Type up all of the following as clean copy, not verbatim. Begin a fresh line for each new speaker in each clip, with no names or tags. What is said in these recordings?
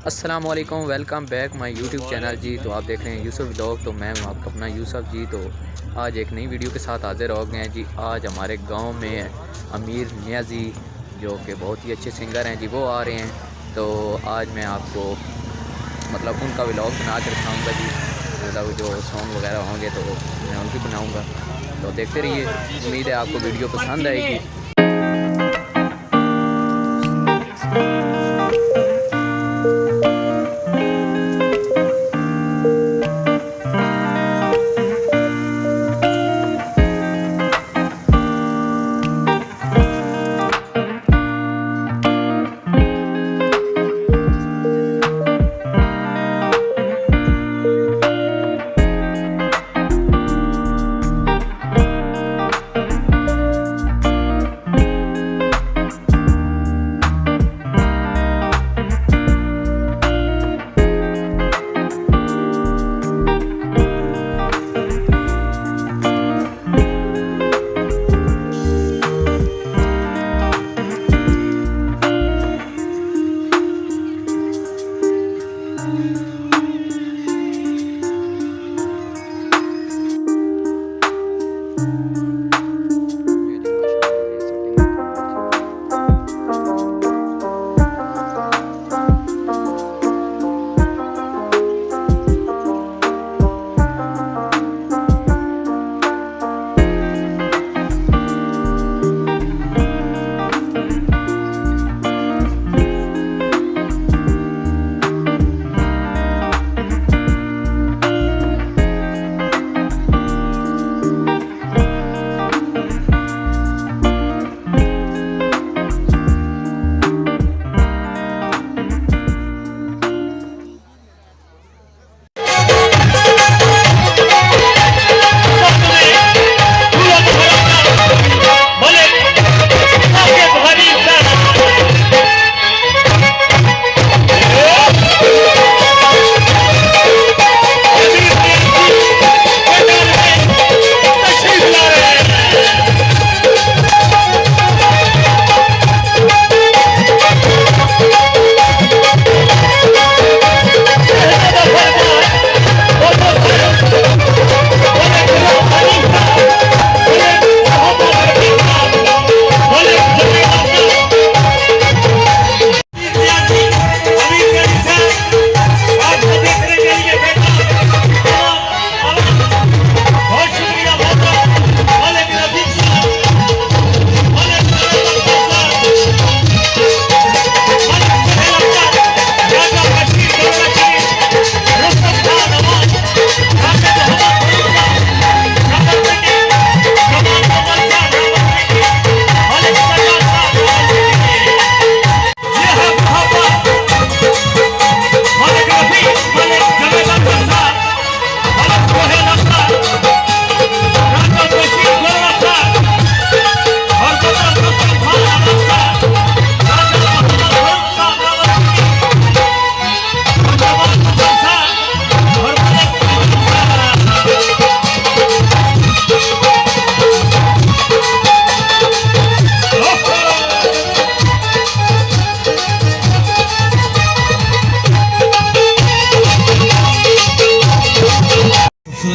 अस्सलामुअलैकुम, welcome back my YouTube channel जी। तो आप देख रहे हैं यूसुफ व्लॉग। तो मैं हूं आपका अपना यूसुफ जी। तो आज एक नई वीडियो के साथ हाजिर हो गए हैं जी। आज हमारे गांव में अमीर नियाज़ी जो कि बहुत ही अच्छे सिंगर हैं जी, वो आ रहे हैं। तो आज मैं आपको मतलब उनका व्लॉग बना कर दिखाऊँगा जी। मतलब जो सॉन्ग वगैरह होंगे तो मैं उनकी बनाऊँगा। तो देखते रहिए, उम्मीद है आपको वीडियो पसंद आएगी।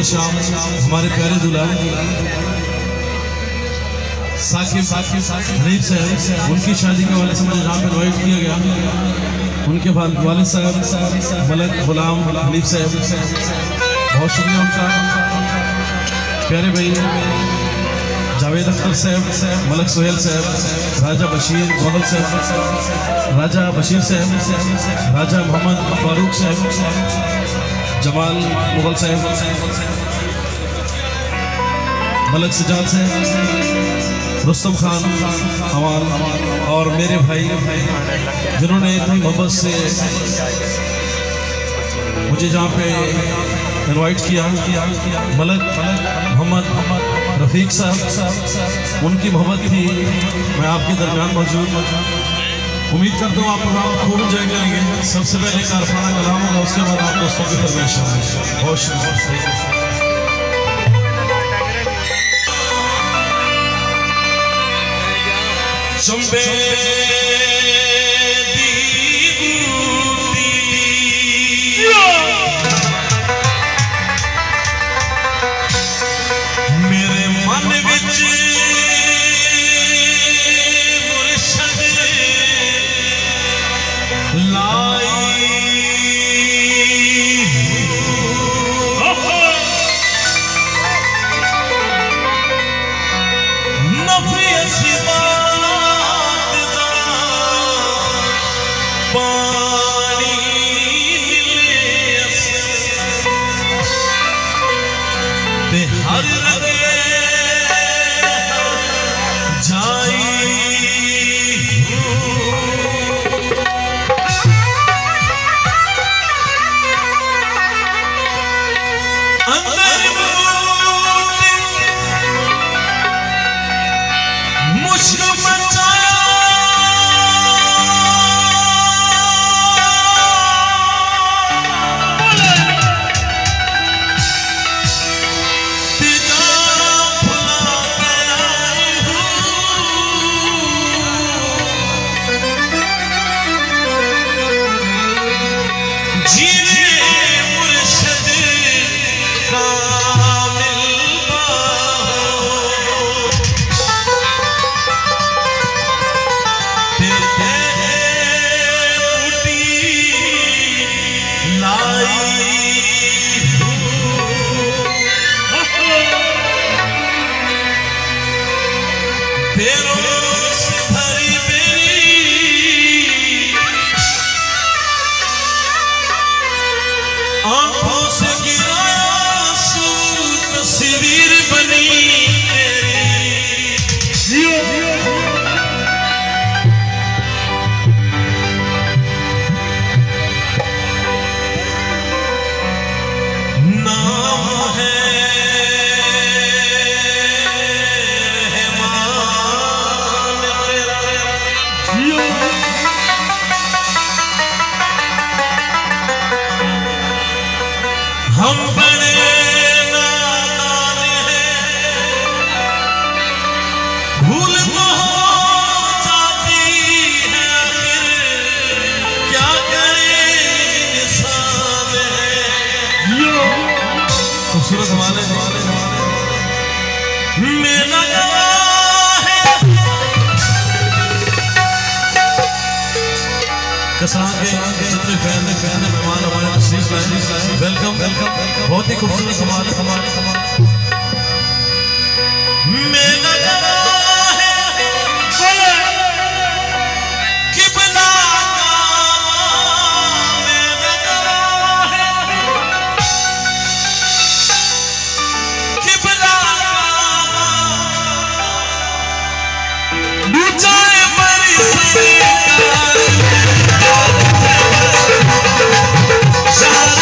शाम हमारे प्यारे दुल्हन साकिब हनीफ साहब, उनकी शादी के वाले से मुझे जहाँ पे इन्वाइट किया गया, उनके वालिद साहब मलक गुलाम हनीफ साहब, बहुत शुक्रिया उनका। प्यारे भाई जावेद अख्तर साहब, मलक सोहेल साहब, राजा बशीर मुगल साहब, राजा बशीर साहब, राजा मोहम्मद फारूक साहब, जमाल मुगल साहब, मलक सजाद साहब, रुस्तम खान हमाल, और मेरे भाई जिन्होंने इतनी मोहब्बत से मुझे जहाँ पे इनवाइट किया, मलक मोहम्मद रफ़ीक साहब, उनकी मोहब्बत थी मैं आपके दरमियान मौजूद। उम्मीद करता हूँ आप खूब एंजॉय करेंगे। सबसे पहले कारखाना कलाम होगा, उसके बाद आप दोस्तों की फरमाइश है। बहुत शुक्रिया। चंबे दी बूटी आंखों से गिरा आंसू, तस्वीर बनी तेरी। नाम है रहमान तेरा। हम बड़े नादान हैं, भूल तो हो जाती है, आखिर क्या करे इंसान है। खूबसूरत हमारे मेरा गवाह है कसरान के जितने फैन मेहमान हमारे तशरीफ लाए, वेलकम वेलकम। बहुत ही खूबसूरत हमारे मेरा गवाह है किबला का, मेरा गवाह है किबला का, ऊंचाई बड़ी सरकार शान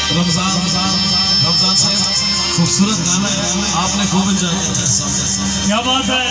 रमजान रमजान साहब खूबसूरत गाना है, आपने खूब एंजॉय किया।
क्या बात है।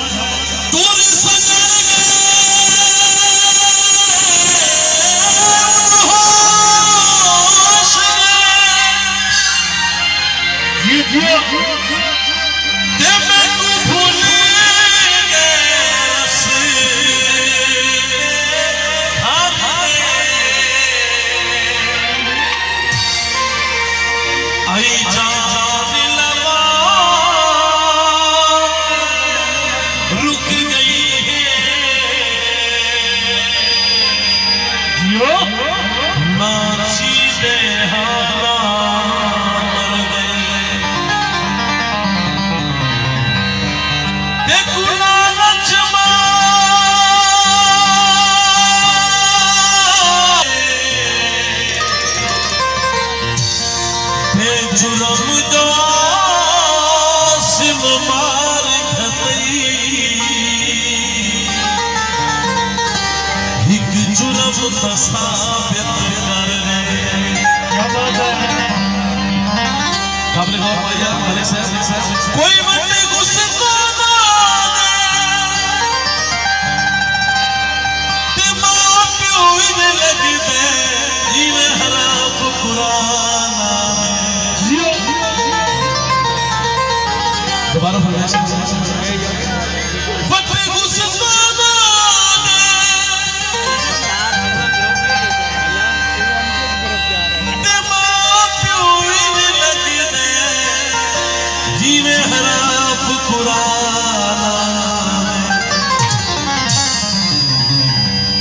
कोई मंडी गुस्सा ते मां प्यो इन लगदे जिवें हराम कुराना दोबारा फरमाइश फटे गुस्सा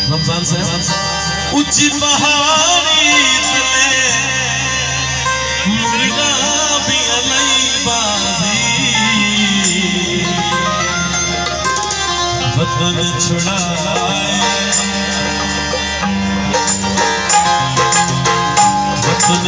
रमजान साहब ऊंची पहाड़ी तले मुर्गा भी अलई बाजी वतन छुड़ाए वतन